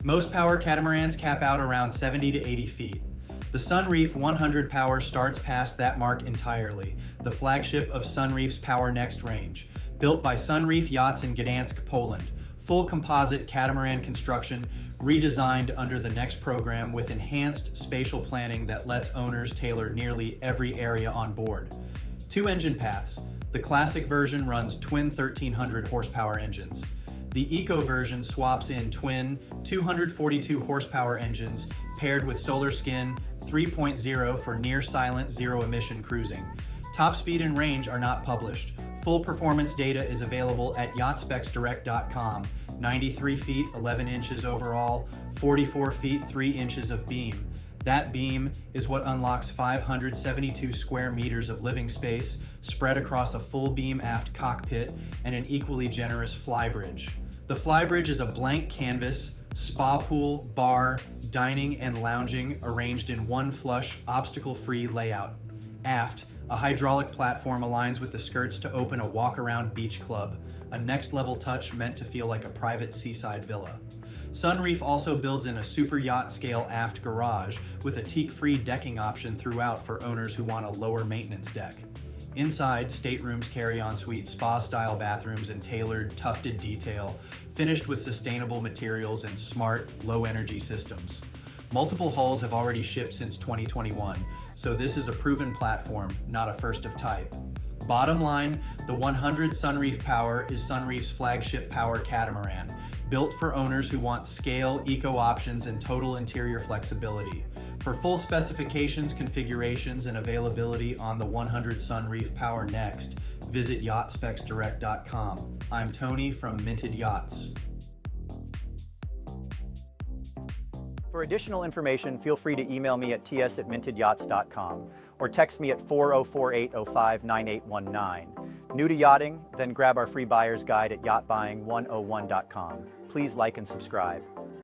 Most power catamarans cap out around 70 to 80 feet. The Sunreef 100 power starts past that mark entirely, the flagship of Sunreef's Power Next range. Built by Sunreef Yachts in Gdansk, Poland. Full composite catamaran construction, redesigned under the Next program with enhanced spatial planning that lets owners tailor nearly every area on board. 2 engine paths. The classic version runs twin 1300 horsepower engines. The Eco version swaps in twin 242 horsepower engines paired with SolarSkin 3.0 for near-silent zero-emission cruising. Top speed and range are not published. Full performance data is available at yachtspecsdirect.com. 93 feet, 11 inches overall, 44 feet, 3 inches of beam. That beam is what unlocks 572 square meters of living space spread across a full beam aft cockpit and an equally generous flybridge. The flybridge is a blank canvas, spa pool, bar, dining, and lounging arranged in one flush, obstacle-free layout. Aft, a hydraulic platform aligns with the skirts to open a Walkaround beach club, a next-level touch meant to feel like a private seaside villa. Sunreef also builds in a Superyacht-Scale aft garage with a teak-free decking option throughout for owners who want a lower maintenance deck. Inside, staterooms carry ensuite spa-style bathrooms and tailored, tufted detail, finished with sustainable materials and smart, low-energy systems. Multiple hulls have already shipped since 2021, so this is a proven platform, not a first of type. Bottom line, the 100 Sunreef Power is Sunreef's flagship power catamaran, built for owners who want scale, eco options, and total interior flexibility. For full specifications, configurations, and availability on the 100 Sunreef Power Next, visit yachtspecsdirect.com. I'm Tony from Minted Yachts. For additional information, feel free to email me at ts@mintedyyachts.com or text me at 404-805-9819. New to yachting? Then grab our free buyer's guide at yachtbuying101.com. Please like and subscribe.